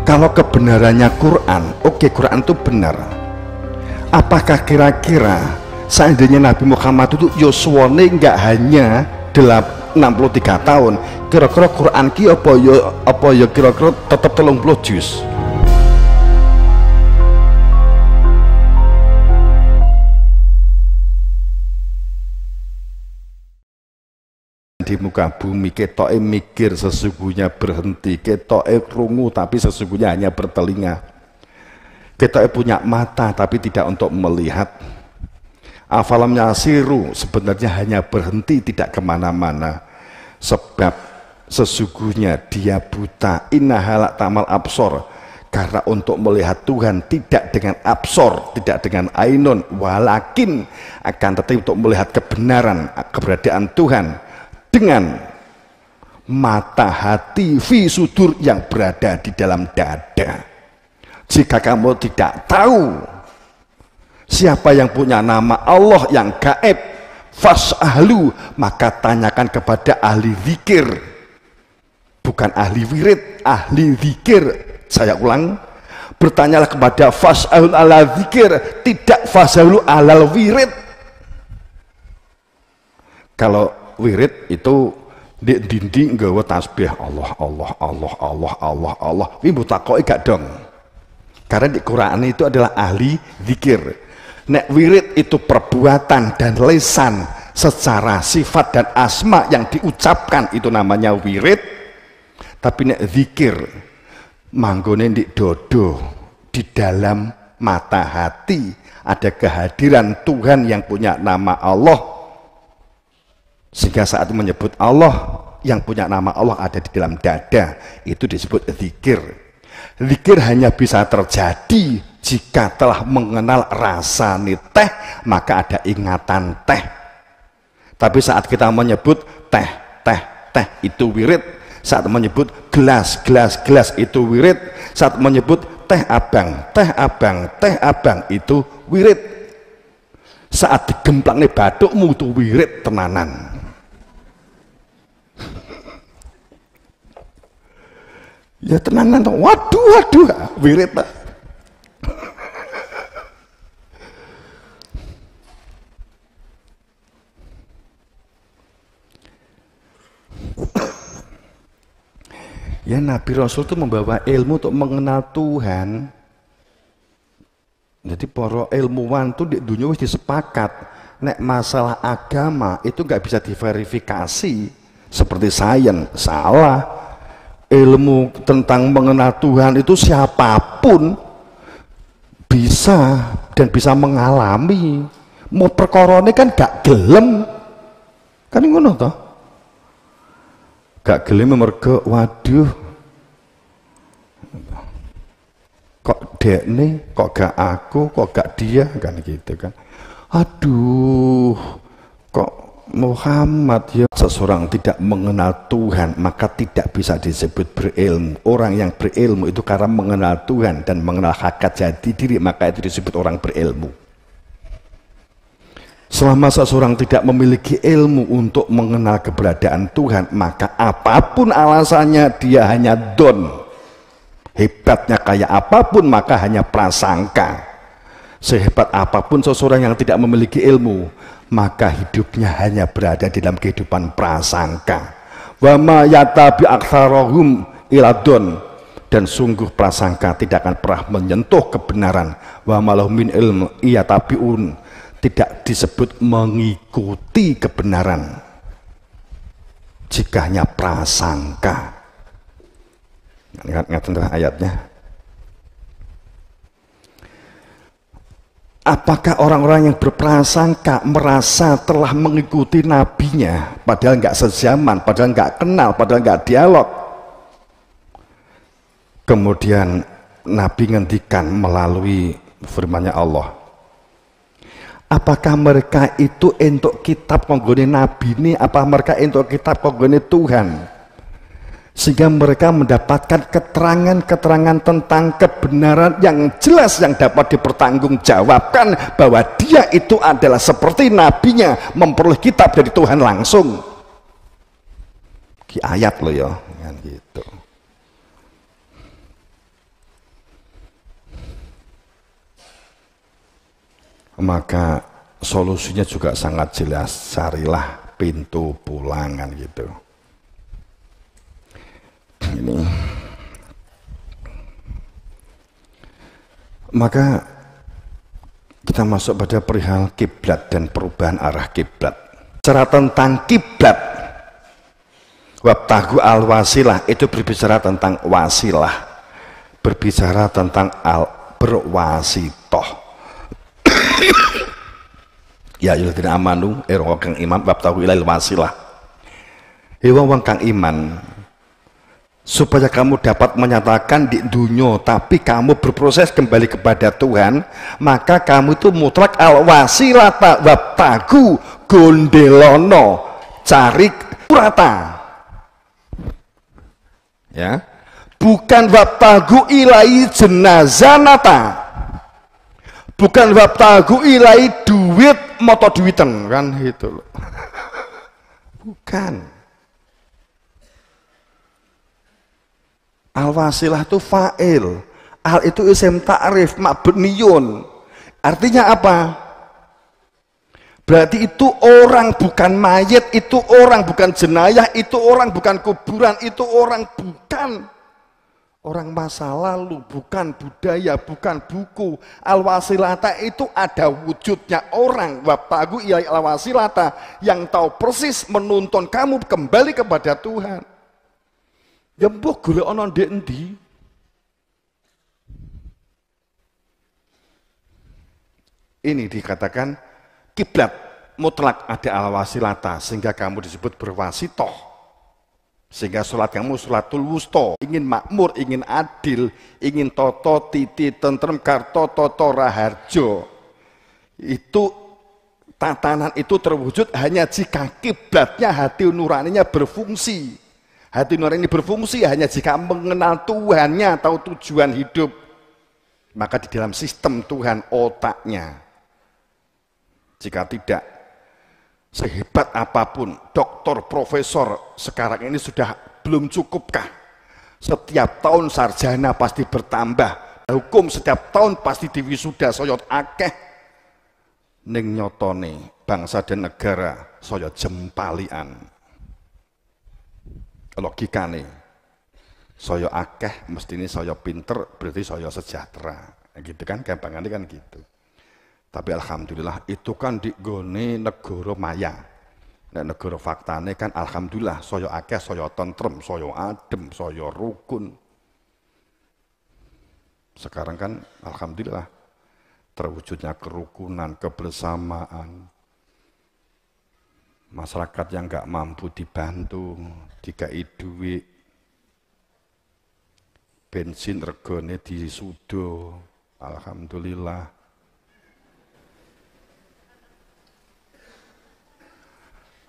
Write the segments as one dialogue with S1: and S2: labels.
S1: Kalau kebenarannya Quran, oke, Quran itu benar. Apakah kira-kira seandainya Nabi Muhammad itu yoswone nggak hanya 63 tahun, kira-kira Quran ki apa ya kira-kira tetap 30 juz? Di muka bumi ketoke mikir sesungguhnya berhenti, ketoke krungu tapi sesungguhnya hanya bertelinga, ketoke punya mata tapi tidak untuk melihat. Afalam yasiru sebenarnya hanya berhenti, tidak kemana-mana, sebab sesungguhnya dia buta. Innaha tamal absor, karena untuk melihat Tuhan tidak dengan absor, tidak dengan ainun, walakin akan tetapi untuk melihat kebenaran, keberadaan Tuhan dengan mata hati fi sudur yang berada di dalam dada. Jika kamu tidak tahu siapa yang punya nama Allah yang gaib, fas'ahlu, maka tanyakan kepada ahli zikir, bukan ahli wirid, ahli zikir. Saya ulang, bertanyalah kepada fas'ahlu ala zikir, tidak fas'ahlu alal wirid. Kalau wirid itu di dinding nggawa tasbih Allah Allah Allah Allah Allah Allah, ini mutakoki gak dong, karena di Quran itu adalah ahli zikir. Nek wirid itu perbuatan dan lisan secara sifat dan asma yang diucapkan, itu namanya wirid. Tapi nek zikir manggone di dodo, di dalam mata hati ada kehadiran Tuhan yang punya nama Allah, sehingga saat menyebut Allah yang punya nama Allah ada di dalam dada, itu disebut zikir. Zikir hanya bisa terjadi jika telah mengenal rasa teh, maka ada ingatan teh. Tapi saat kita menyebut teh itu wirid, saat menyebut gelas itu wirid, saat menyebut teh abang itu wirid, saat digemplak nih batukmu itu wirid tenanan. Ya tenanan tuh, waduh wirid lah. Ya Nabi Rasul itu membawa ilmu untuk mengenal Tuhan. Jadi para ilmuwan itu di dunia wis disepakat, nek masalah agama itu nggak bisa diverifikasi seperti sains, salah. Ilmu tentang mengenal Tuhan itu siapapun bisa dan bisa mengalami. Mau perkorone kan gak gelem, kan ngono toh, gak gelem mergo waduh kok dekne, kok gak aku, kok gak dia, kan gitu kan. Aduh kok Muhammad ya. Seseorang tidak mengenal Tuhan maka tidak bisa disebut berilmu. Orang yang berilmu itu karena mengenal Tuhan dan mengenal hakikat jati diri, maka itu disebut orang berilmu. Selama seseorang tidak memiliki ilmu untuk mengenal keberadaan Tuhan, maka apapun alasannya dia hanya don. Hebatnya kayak apapun maka hanya prasangka. Sehebat apapun seseorang yang tidak memiliki ilmu, maka hidupnya hanya berada di dalam kehidupan prasangka. Wa ma yatabi aktsarahum iladon, dan sungguh prasangka tidak akan pernah menyentuh kebenaran. Wa malahum min ilm iyatabiun, tidak disebut mengikuti kebenaran jika hanya prasangka. Ingat ayatnya. Apakah orang-orang yang berprasangka merasa telah mengikuti nabinya, padahal nggak sezaman, padahal nggak kenal, padahal nggak dialog? Kemudian Nabi ngendikan melalui firman-Nya Allah, apakah mereka itu entuk kitab konggone nabi ini, apa mereka entuk kitab konggone Tuhan, sehingga mereka mendapatkan keterangan-keterangan tentang kebenaran yang jelas yang dapat dipertanggungjawabkan bahwa dia itu adalah seperti nabinya, memperoleh kitab dari Tuhan langsung. Ki ayat loh ya, kan gitu. maka solusinya juga sangat jelas, carilah pintu pulangan gitu. Ini maka kita masuk pada perihal kiblat dan perubahan arah kiblat. Bicara tentang kiblat, wabtagu al wasilah itu berbicara tentang wasilah, berbicara tentang berwasitoh. Ya ayyuhalladzina amanu kang iman wabtagu ilail wasilah. Wong kang iman, supaya kamu dapat menyatakan di dunia tapi kamu berproses kembali kepada Tuhan, maka kamu itu mutlak al wasilata wabtagu gondelono, cari rata, ya, bukan wabtagu ilai jenazanata, bukan wabtagu ilai duit moto duiten kan gitu loh. Bukan. Al-wasilah itu fa'il, al itu isim ta'rif mabniyun. Artinya apa? Berarti itu orang bukan mayit, itu orang bukan jenayah, itu orang bukan kuburan, itu orang bukan orang masa lalu, bukan budaya, bukan buku. Al-wasilata itu ada wujudnya orang, wabtagu ilai al-wasilata, yang tahu persis menuntun kamu kembali kepada Tuhan. Ya mbok golek ana ndek endi? Ini dikatakan kiblat mutlak ada al-wasilata, sehingga kamu disebut berwasitoh, sehingga sholat kamu sholatul wusto, ingin makmur, ingin adil, ingin toto titi tentrem karto toto raharjo. Itu tatanan itu terwujud hanya jika kiblatnya hati nuraninya berfungsi. Hati nurani berfungsi hanya jika mengenal Tuhannya, tahu tujuan hidup. Maka di dalam sistem Tuhan otaknya. Jika tidak, sehebat apapun doktor, profesor sekarang ini sudah belum cukupkah? Setiap tahun sarjana pasti bertambah. Hukum setiap tahun pasti diwisuda soyot akeh. Ning nyotone bangsa dan negara soyot jempalian. Logikane saya akeh mesti ini saya pinter berarti saya sejahtera gitu kan, gampangannya kan gitu. Tapi alhamdulillah itu kan di gone negara maya, nah negara faktane kan alhamdulillah saya akeh, saya tentrem, saya adem, saya rukun. Sekarang kan alhamdulillah terwujudnya kerukunan, kebersamaan. Masyarakat yang nggak mampu dibantu, dikai duit, bensin regane disudo, alhamdulillah.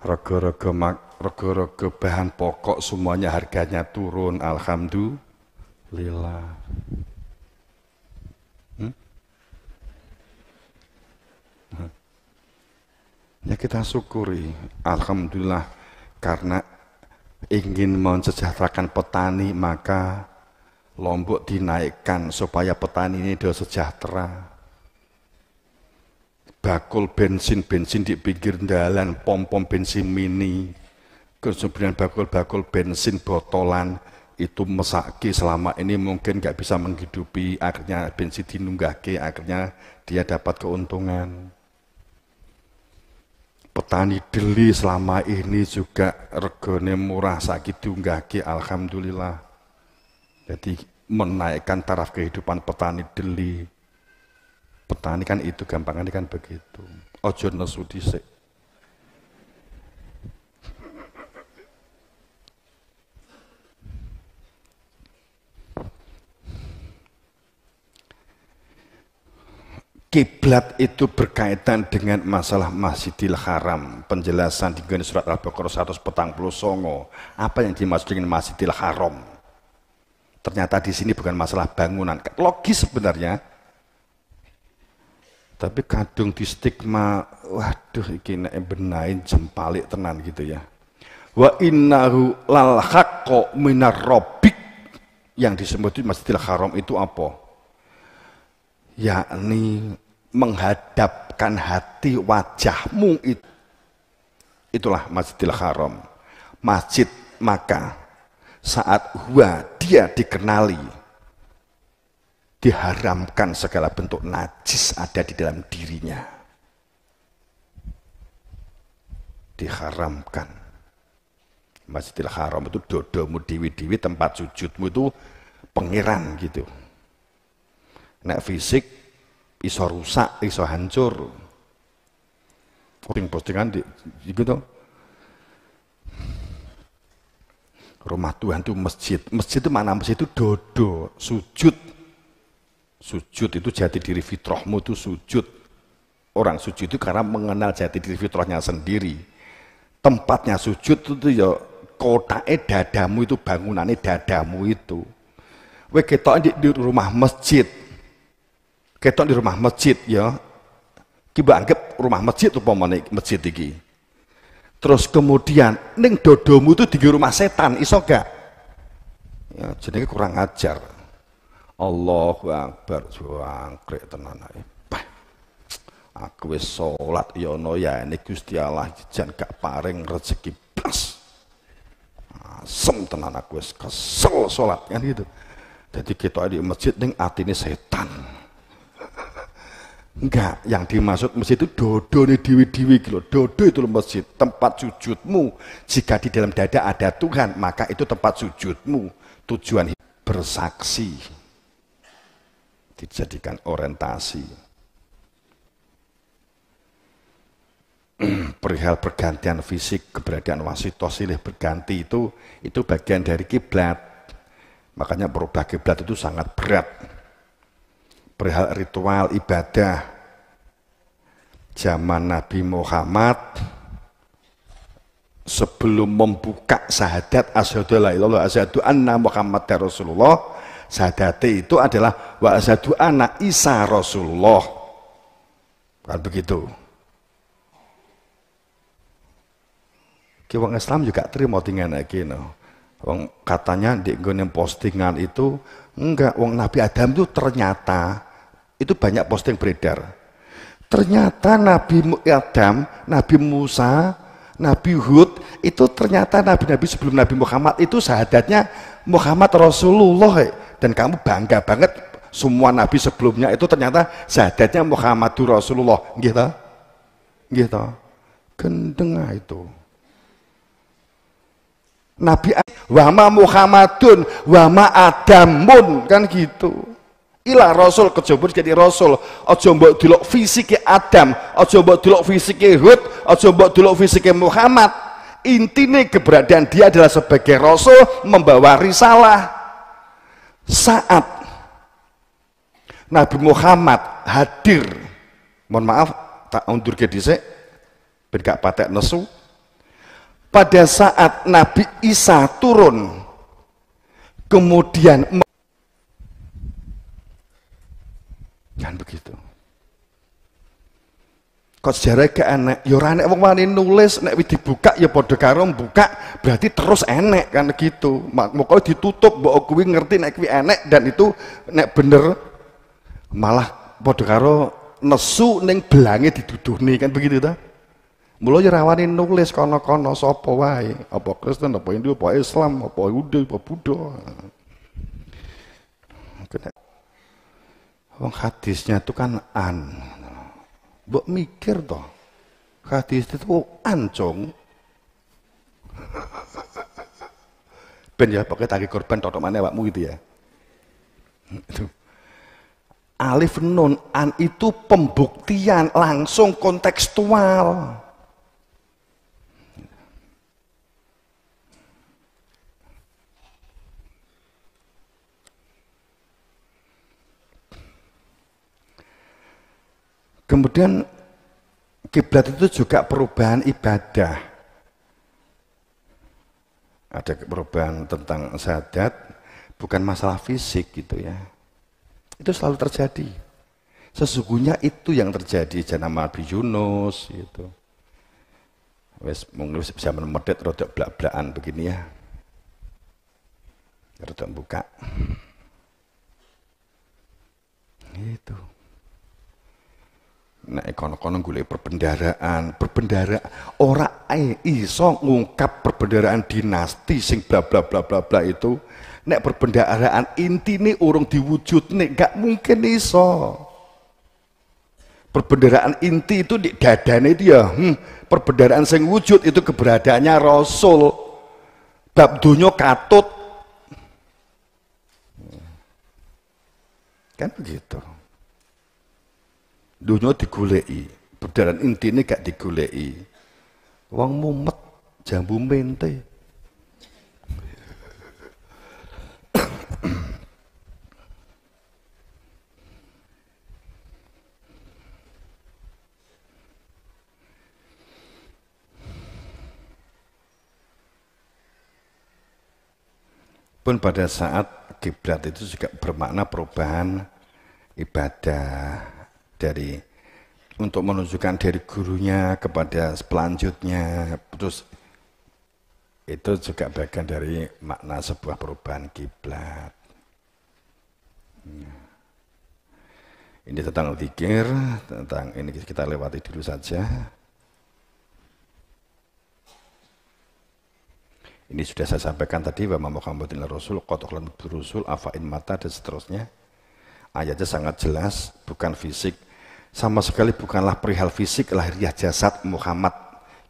S1: Rego-rego bahan pokok semuanya harganya turun, alhamdulillah. Ya kita syukuri, alhamdulillah, karena ingin mensejahterakan petani maka Lombok dinaikkan supaya petani ini sudah sejahtera. Bakul bensin di pinggir jalan, pom-pom bensin mini, kemudian bakul bensin botolan itu mesaki selama ini mungkin nggak bisa menghidupi, akhirnya bensin dinunggahke, akhirnya dia dapat keuntungan. Petani deli selama ini juga regane murah saiki diunggahke, alhamdulillah. Jadi menaikkan taraf kehidupan petani deli. Petani kan itu gampangannya kan begitu. Ojo nesu dhisik. Kiblat itu berkaitan dengan masalah Masjidil Haram. Penjelasan di surat Al-Baqarah 149. Apa yang dimaksud dengan Masjidil Haram? Ternyata di sini bukan masalah bangunan. Logis sebenarnya. Tapi kadung di stigma, waduh iki nek benain jempalik tenan gitu ya. Wa innahu lal haqqo minar rabbik. Yang disebut Masjidil Haram itu apa? Yakni menghadapkan hati wajahmu itulah Masjidil Haram, masjid maka saat dia dikenali, diharamkan segala bentuk najis ada di dalam dirinya, diharamkan. Masjidil Haram itu dodomu dewi-dewi, tempat sujudmu itu pangeran gitu. Nek fisik iso rusak, iso hancur. Postingan di gitu. Rumah Tuhan itu masjid. Masjid itu mana? Masjid itu dodo, sujud. Sujud itu jati diri fitrahmu itu sujud. Orang sujud itu karena mengenal jati diri fitrahnya sendiri. Tempatnya sujud itu ya kotake dadamu itu, bangunannya dadamu itu. Kowe ketok di rumah masjid. Ketok di rumah masjid ya. Ki anggap rumah masjid upamane masjid iki. Terus kemudian ning dodomu itu di rumah setan, iso gak? Ya jenenge kurang ajar. Allahu Akbar, jangkrik tenan ae. Aku wis salat ya ana ya ini Gusti Allah jan gak paring rezeki blas. Asem tenan aku wis kesel salat kan gitu. Jadi kita di masjid ning atine setan. Enggak, yang dimaksud masjid itu dodo nih diwi-diwi gitu. Dodo itu masjid, tempat sujudmu. Jika di dalam dada ada Tuhan, maka itu tempat sujudmu. Tujuan bersaksi, dijadikan orientasi. Perihal pergantian fisik, keberadaan wasito silih berganti itu bagian dari kiblat. Makanya berubah kiblat itu sangat berat. Perihal ritual ibadah zaman Nabi Muhammad sebelum membuka syahadat asyhadu alla ilaha illallah asyhadu anna Muhammadar Rasulullah, syahadat itu adalah wa asyhadu anna Isa Rasulullah, kan begitu. Wong Islam juga terima tinggal lagi no. Wong katanya di nggone postingan itu enggak, wong Nabi Adam itu ternyata itu banyak posting beredar. Ternyata Nabi Adam, Nabi Musa, Nabi Hud itu ternyata nabi-nabi sebelum Nabi Muhammad itu syahadatnya Muhammad Rasulullah. Dan kamu bangga banget semua nabi sebelumnya itu ternyata syahadatnya Muhammadur Rasulullah. Gitu. Gitu. Gendeng itu. Nabi wama Muhammadun wama Adamun kan gitu. Ilah Rasul kejabur jadi Rasul. Aja mbok delok fisike Adam, aja mbok delok fisike Hud, aja mbok delok fisike Muhammad. Intine keberadaan dia adalah sebagai Rasul membawa risalah. Saat Nabi Muhammad hadir, mohon maaf tak undur ke dhisik ben gak patek nesu. Pada saat Nabi Isa turun, kemudian kan begitu. Kok sejarah ke enek, ya ora enek wong wani nulis, nek wis dibuka ya padha karo buka, berarti terus enek kan gitu. Moko ditutup mbok kuwi ngerti nek kuwi enek dan itu nek bener malah padha karo nesu ning belange diduduhne kan begitu ta. Mula ya rawani nulis kono-kono sapa wae, apa Kristen, apa Hindu, apa Islam, apa Buddha, apa Buddha. Wong hadisnya itu kan an. Mbok mikir toh. Hadis itu ancung. Ben ya pakai tagi korban totok mana awakmu gitu ya. Itu. Alif nun an itu pembuktian langsung kontekstual. Kemudian kiblat itu juga perubahan ibadah. Ada perubahan tentang syahadat, bukan masalah fisik gitu ya. Itu selalu terjadi. Sesungguhnya itu yang terjadi jana Nabi Yunus gitu. Wes mungkin bisa menemedet rodok blak-blakan begini ya. Rodok buka. Gitu. nek kono-kono golek perbendaraan ora iso ngungkap perbendaraan dinasti sing bla bla bla bla bla itu. Nek perbendaraan intine urung diwujudne gak mungkin iso. Perbendaraan inti itu di dadane dia. Perbendaraan sing wujud itu keberadaannya Rasul. Bab donya katut. Kan begitu. Donya digoleki, perbendaraan intine gak digoleki. Wong mumet jambu mente. Pun pada saat kiblat itu juga bermakna perubahan ibadah dari untuk menunjukkan dari gurunya kepada pelanjutnya, terus itu juga bagian dari makna sebuah perubahan kiblat. Ini tentang zikir, tentang ini kita lewati dulu saja. Ini sudah saya sampaikan tadi, wa Muhammadin Rasul, qotoklan Rasul, afa'in mata dan seterusnya. Ayatnya sangat jelas, bukan fisik. Sama sekali bukanlah perihal fisik lahiriah jasad Muhammad.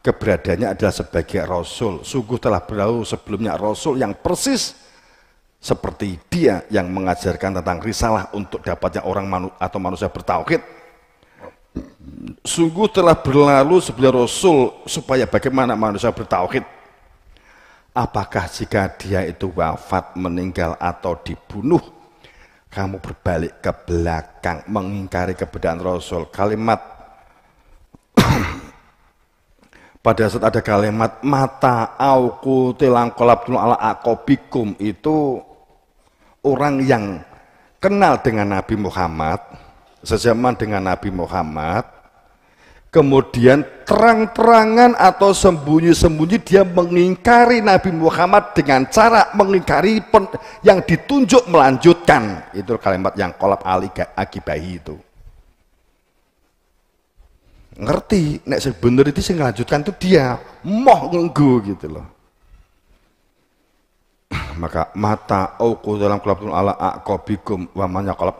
S1: Keberadaannya adalah sebagai Rasul. Sungguh telah berlalu sebelumnya Rasul yang persis seperti dia yang mengajarkan tentang risalah untuk dapatnya orang atau manusia bertauhid. Sungguh telah berlalu sebelum Rasul supaya bagaimana manusia bertauhid. Apakah jika dia itu wafat, meninggal atau dibunuh, kamu berbalik ke belakang mengingkari keberadaan Rasul? Kalimat pada saat ada kalimat mata auku tilang kolabdul ala akobikum, itu orang yang kenal dengan Nabi Muhammad, sezaman dengan Nabi Muhammad, kemudian terang-terangan atau sembunyi-sembunyi dia mengingkari Nabi Muhammad dengan cara mengingkari yang ditunjuk melanjutkan. Itu kalimat yang kolab akibahi itu. Ngerti, nek sebener itu sing melanjutkan itu dia, moh ngenggo gitu loh. Maka mata auku dalam kolabtul ala aqabikum wa man yaqlab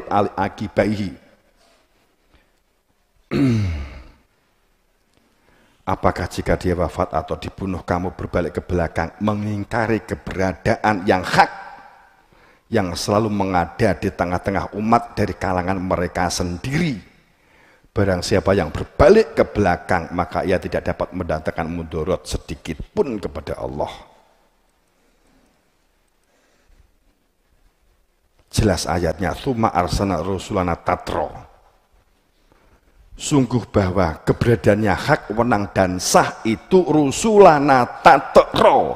S1: ali akibahi. Apakah jika dia wafat atau dibunuh kamu berbalik ke belakang mengingkari keberadaan yang hak yang selalu mengada di tengah-tengah umat dari kalangan mereka sendiri? Barang siapa yang berbalik ke belakang maka ia tidak dapat mendatangkan mudarat sedikit pun kepada Allah. Jelas ayatnya, tsumma arsalna rusulana tatra. Sungguh bahwa keberadaannya hak, wenang dan sah itu rusulana tatro.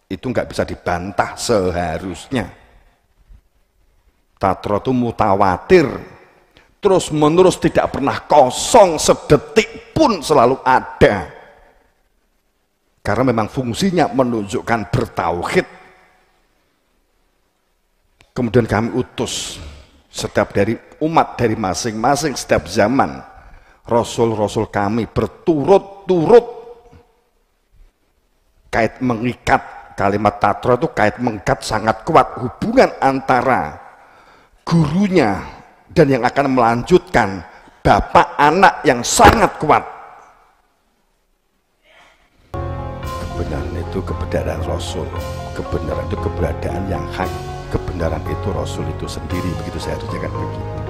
S1: Itu nggak bisa dibantah seharusnya. Tatro itu mutawatir, terus menerus tidak pernah kosong sedetik pun selalu ada. Karena memang fungsinya menunjukkan bertauhid. Kemudian kami utus setiap dari umat dari masing-masing setiap zaman rasul-rasul kami berturut-turut kait mengikat. Kalimat tatra itu kait mengikat sangat kuat hubungan antara gurunya dan yang akan melanjutkan, bapak anak yang sangat kuat. Kebenaran itu kebenaran Rasul, kebenaran itu keberadaan yang hak, kebenaran itu Rasul itu sendiri, begitu saya harusnya kan begitu.